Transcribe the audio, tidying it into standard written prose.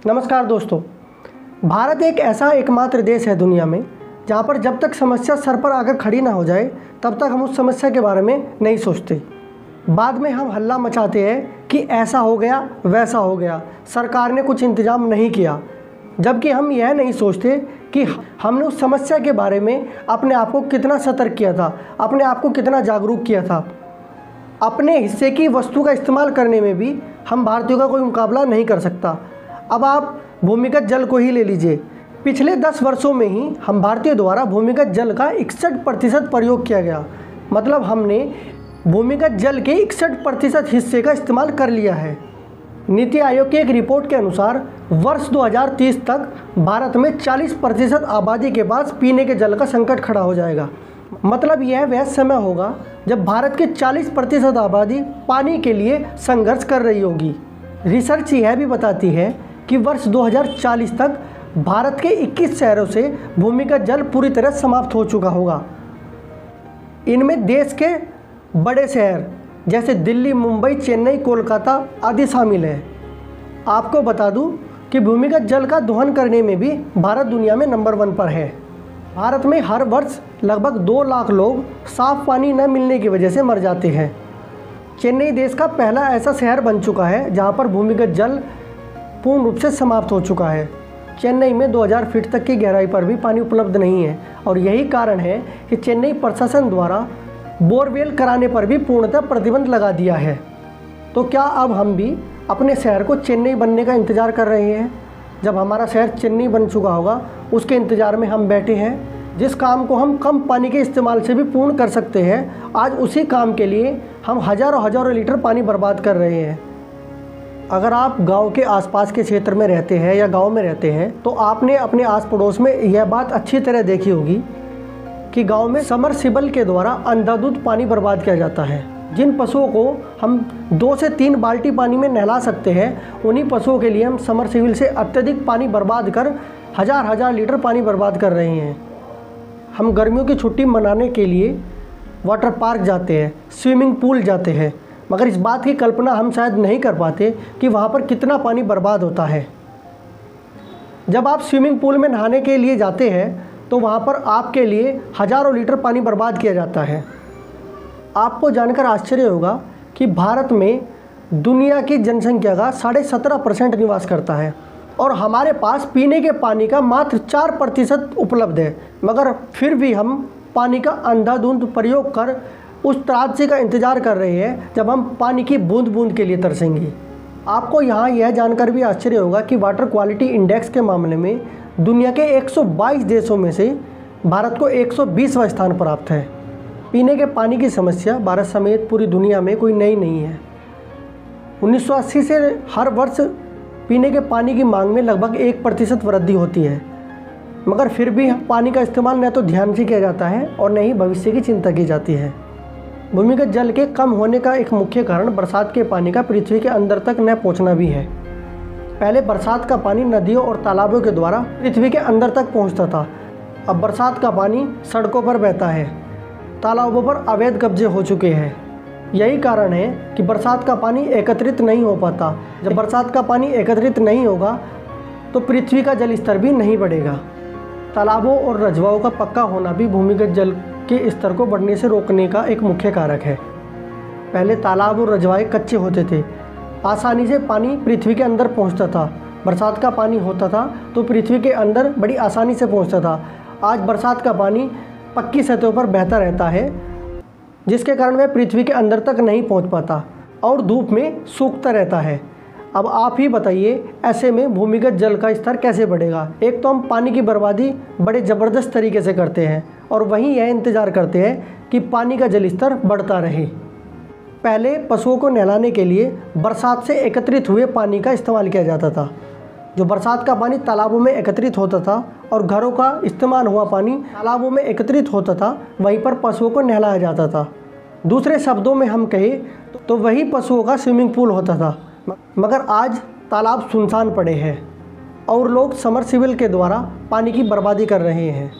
नमस्कार दोस्तों। भारत एक ऐसा एकमात्र देश है दुनिया में जहाँ पर जब तक समस्या सर पर आकर खड़ी ना हो जाए तब तक हम उस समस्या के बारे में नहीं सोचते। बाद में हम हल्ला मचाते हैं कि ऐसा हो गया वैसा हो गया, सरकार ने कुछ इंतजाम नहीं किया, जबकि हम यह नहीं सोचते कि हमने उस समस्या के बारे में अपने आप को कितना सतर्क किया था, अपने आप को कितना जागरूक किया था। अपने हिस्से की वस्तु का इस्तेमाल करने में भी हम भारतीयों का कोई मुकाबला नहीं कर सकता। अब आप भूमिगत जल को ही ले लीजिए। पिछले 10 वर्षों में ही हम भारतीय द्वारा भूमिगत जल का 61% प्रयोग किया गया। मतलब हमने भूमिगत जल के 61% हिस्से का इस्तेमाल कर लिया है। नीति आयोग की एक रिपोर्ट के अनुसार वर्ष 2030 तक भारत में 40% आबादी के पास पीने के जल का संकट खड़ा हो जाएगा। मतलब यह वह समय होगा जब भारत की 40% आबादी पानी के लिए संघर्ष कर रही होगी। रिसर्च यह भी बताती है कि वर्ष 2040 तक भारत के 21 शहरों से भूमिगत जल पूरी तरह समाप्त हो चुका होगा। इनमें देश के बड़े शहर जैसे दिल्ली, मुंबई, चेन्नई, कोलकाता आदि शामिल हैं। आपको बता दूं कि भूमिगत जल का दोहन करने में भी भारत दुनिया में नंबर 1 पर है। भारत में हर वर्ष लगभग 2 लाख लोग साफ पानी न मिलने की वजह से मर जाते हैं। चेन्नई देश का पहला ऐसा शहर बन चुका है जहां पर भूमिगत जल पूर्ण रूप से समाप्त हो चुका है। चेन्नई में 2000 फीट तक की गहराई पर भी पानी उपलब्ध नहीं है और यही कारण है कि चेन्नई प्रशासन द्वारा बोरवेल कराने पर भी पूर्णतः प्रतिबंध लगा दिया है। तो क्या अब हम भी अपने शहर को चेन्नई बनने का इंतज़ार कर रहे हैं? जब हमारा शहर चेन्नई बन चुका होगा उसके इंतज़ार में हम बैठे हैं। जिस काम को हम कम पानी के इस्तेमाल से भी पूर्ण कर सकते हैं, आज उसी काम के लिए हम हज़ारों लीटर पानी बर्बाद कर रहे हैं। अगर आप गांव के आसपास के क्षेत्र में रहते हैं या गांव में रहते हैं तो आपने अपने आस पड़ोस में यह बात अच्छी तरह देखी होगी कि गांव में समरसिबल के द्वारा अंधाधुंध पानी बर्बाद किया जाता है। जिन पशुओं को हम 2 से 3 बाल्टी पानी में नहला सकते हैं, उन्हीं पशुओं के लिए हम समरसिबल से अत्यधिक पानी बर्बाद कर हज़ार लीटर पानी बर्बाद कर रहे हैं। हम गर्मियों की छुट्टी मनाने के लिए वाटर पार्क जाते हैं, स्विमिंग पूल जाते हैं, मगर इस बात की कल्पना हम शायद नहीं कर पाते कि वहाँ पर कितना पानी बर्बाद होता है। जब आप स्विमिंग पूल में नहाने के लिए जाते हैं तो वहाँ पर आपके लिए हज़ारों लीटर पानी बर्बाद किया जाता है। आपको जानकर आश्चर्य होगा कि भारत में दुनिया की जनसंख्या का 17.5% निवास करता है और हमारे पास पीने के पानी का मात्र 4% उपलब्ध है, मगर फिर भी हम पानी का अंधाधुंध प्रयोग कर उस त्रासदी का इंतज़ार कर रहे हैं जब हम पानी की बूंद बूंद के लिए तरसेंगे। आपको यहाँ यह जानकर भी आश्चर्य होगा कि वाटर क्वालिटी इंडेक्स के मामले में दुनिया के 122 देशों में से भारत को 120वां स्थान प्राप्त है। पीने के पानी की समस्या भारत समेत पूरी दुनिया में कोई नई नहीं है। 1980 से हर वर्ष पीने के पानी की मांग में लगभग 1% वृद्धि होती है, मगर फिर भी पानी का इस्तेमाल न तो ध्यान से किया जाता है और न ही भविष्य की चिंता की जाती है। भूमिगत जल के कम होने का एक मुख्य कारण बरसात के पानी का पृथ्वी के अंदर तक न पहुंचना भी है। पहले बरसात का पानी नदियों और तालाबों के द्वारा पृथ्वी के अंदर तक पहुंचता था। अब बरसात का पानी सड़कों पर बहता है, तालाबों पर अवैध कब्जे हो चुके हैं। यही कारण है कि बरसात का पानी एकत्रित नहीं हो पाता। जब बरसात का पानी एकत्रित नहीं होगा तो पृथ्वी का जल स्तर भी नहीं बढ़ेगा। तालाबों और रजवाओं का पक्का होना भी भूमिगत जल के स्तर को बढ़ने से रोकने का एक मुख्य कारक है। पहले तालाब और रजवाए कच्चे होते थे, आसानी से पानी पृथ्वी के अंदर पहुंचता था। बरसात का पानी होता था तो पृथ्वी के अंदर बड़ी आसानी से पहुंचता था। आज बरसात का पानी पक्की सतहों पर बहता रहता है, जिसके कारण वह पृथ्वी के अंदर तक नहीं पहुंच पाता और धूप में सूखता रहता है। अब आप ही बताइए, ऐसे में भूमिगत जल का स्तर कैसे बढ़ेगा? एक तो हम पानी की बर्बादी बड़े ज़बरदस्त तरीके से करते हैं और वहीं यह इंतज़ार करते हैं कि पानी का जल स्तर बढ़ता रहे। पहले पशुओं को नहलाने के लिए बरसात से एकत्रित हुए पानी का इस्तेमाल किया जाता था। जो बरसात का पानी तालाबों में एकत्रित होता था और घरों का इस्तेमाल हुआ पानी तालाबों में एकत्रित होता था, वहीं पर पशुओं को नहलाया जाता था। दूसरे शब्दों में हम कहें तो वही पशुओं का स्विमिंग पूल होता था। मगर आज तालाब सुनसान पड़े हैं और लोग समरसिबल के द्वारा पानी की बर्बादी कर रहे हैं।